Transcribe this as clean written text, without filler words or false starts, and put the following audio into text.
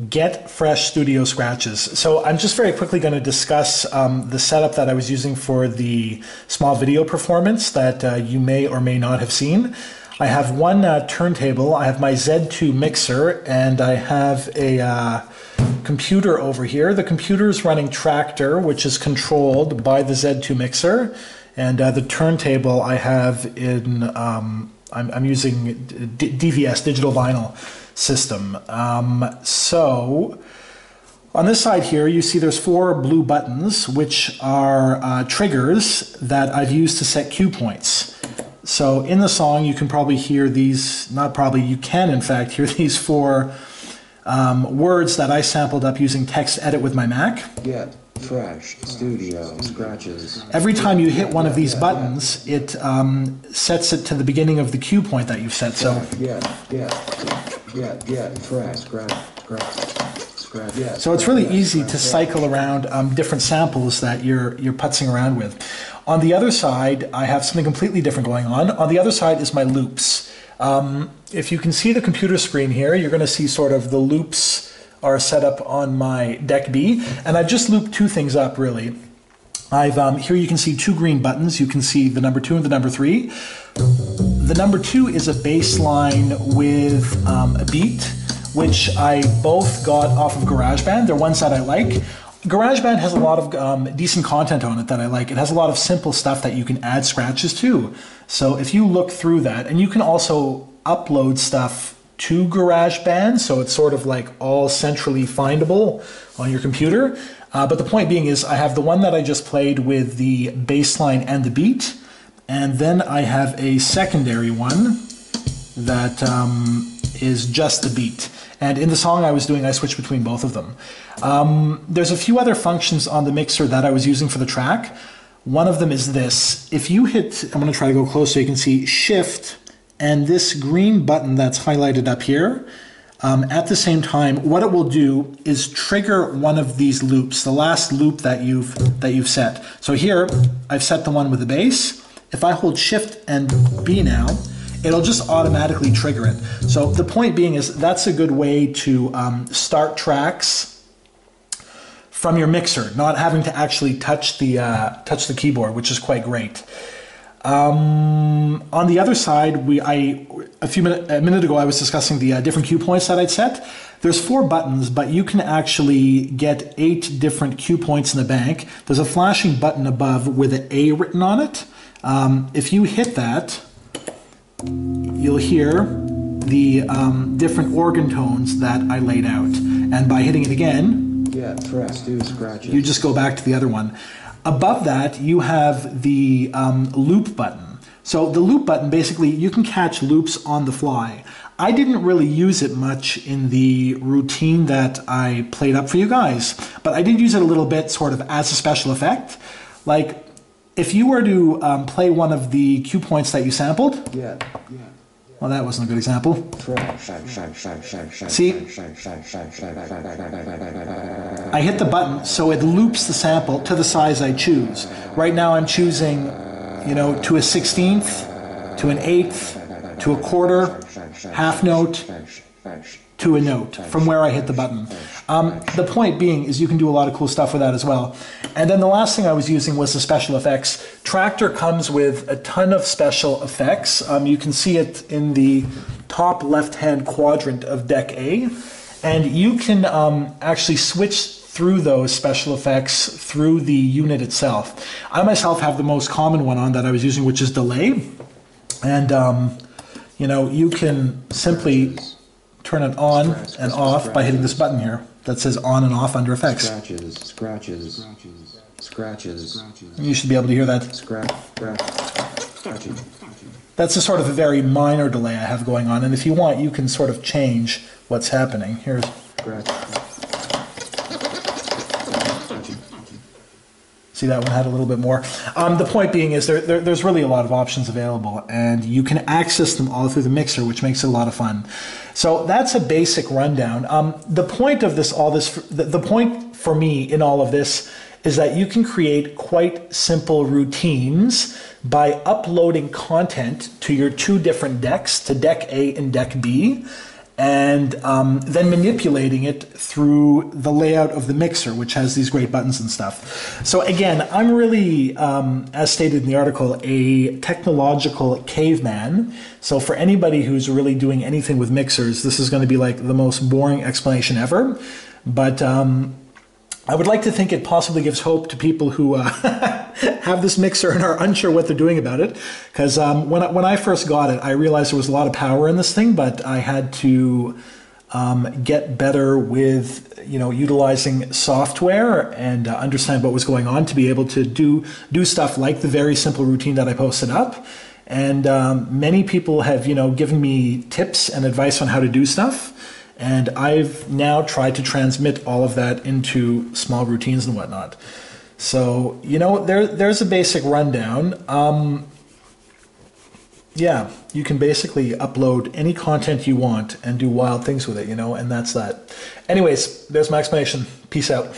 Get fresh studio scratches. So I'm just very quickly going to discuss the setup that I was using for the small video performance that you may or may not have seen. I have one turntable, I have my Z2 mixer, and I have a computer over here. The computer is running Tractor, which is controlled by the Z2 mixer, and the turntable I have in, I'm using DVS, digital vinyl system. So on this side here, you see there's 4 blue buttons, which are triggers that I've used to set cue points. So in the song, you can probably hear these, not probably, you can in fact hear these 4 words that I sampled up using text edit with my Mac. Get fresh studio scratches. Every time you hit one of these buttons, it sets it to the beginning of the cue point that you've set. So fresh scratch. So it's really easy to cycle around different samples that you're putzing around with. On the other side, I have something completely different going on. On the other side is my loops. If you can see the computer screen here, you're going to see sort of the loops are set up on my deck B, and I've just looped 2 things up really. I've here you can see 2 green buttons. You can see the number 2 and the number 3. The number 2 is a bass line with a beat, which I both got off of GarageBand. They're ones that I like. GarageBand has a lot of decent content on it that I like. It has a lot of simple stuff that you can add scratches to. So if you look through that, and you can also upload stuff to GarageBand, so it's sort of like all centrally findable on your computer. But the point being is I have the one that I just played with the bass line and the beat, and then I have a secondary one that is just the beat. And in the song I switched between both of them. There's a few other functions on the mixer that I was using for the track. One of them is this. If you hit, I'm going to try to go close so you can see Shift and this green button that's highlighted up here, at the same time, what it will do is trigger one of these loops, the last loop that you've set. So here, I've set the one with the bass. If I hold Shift and B now, it'll just automatically trigger it. So the point being is that's a good way to start tracks from your mixer, not having to actually touch the keyboard, which is quite great. On the other side, a minute ago I was discussing the different cue points that I'd set. There's 4 buttons, but you can actually get 8 different cue points in the bank. There's a flashing button above with an A written on it. If you hit that, you'll hear the different organ tones that I laid out. And by hitting it again, you just go back to the other one. Above that, you have the loop button. So the loop button, basically, you can catch loops on the fly. I didn't really use it much in the routine that I played up for you guys, but I did use it a little bit sort of as a special effect. Like, if you were to play one of the cue points that you sampled, well, that wasn't a good example. See, I hit the button, so it loops the sample to the size I choose. Right now I'm choosing, to a 16th, to an 8th, to a quarter, half note, to a note from where I hit the button. The point being is you can do a lot of cool stuff with that as well. And then the last thing I was using was the special effects. Tractor comes with a ton of special effects. You can see it in the top left-hand quadrant of deck A. And you can actually switch through those special effects through the unit itself. I myself have the most common one on that I was using, which is delay. And, you can simply turn it on and off by hitting this button here that says on and off under effects. Scratches. You should be able to hear that. That's a sort of a very minor delay I have going on, and if you want, you can sort of change what's happening. Here's. See, that one had a little bit more. The point being is there's really a lot of options available, and you can access them all through the mixer, which makes it a lot of fun. So that's a basic rundown. The point of the point for me in all of this is that you can create quite simple routines by uploading content to your 2 different decks, to deck A and deck B, and then manipulating it through the layout of the mixer, which has these great buttons and stuff. So again, I'm really, as stated in the article, a technological caveman. So for anybody who's really doing anything with mixers, this is going to be like the most boring explanation ever. But I would like to think it possibly gives hope to people who have this mixer and are unsure what they're doing about it. Because when I first got it, I realized there was a lot of power in this thing, but I had to get better with utilizing software and understand what was going on to be able to do stuff like the very simple routine that I posted up. And many people have given me tips and advice on how to do stuff. And I've now tried to transmit all of that into small routines and whatnot. So, there's a basic rundown. Yeah, you can basically upload any content you want and do wild things with it, and that's that. Anyways, there's my explanation. Peace out.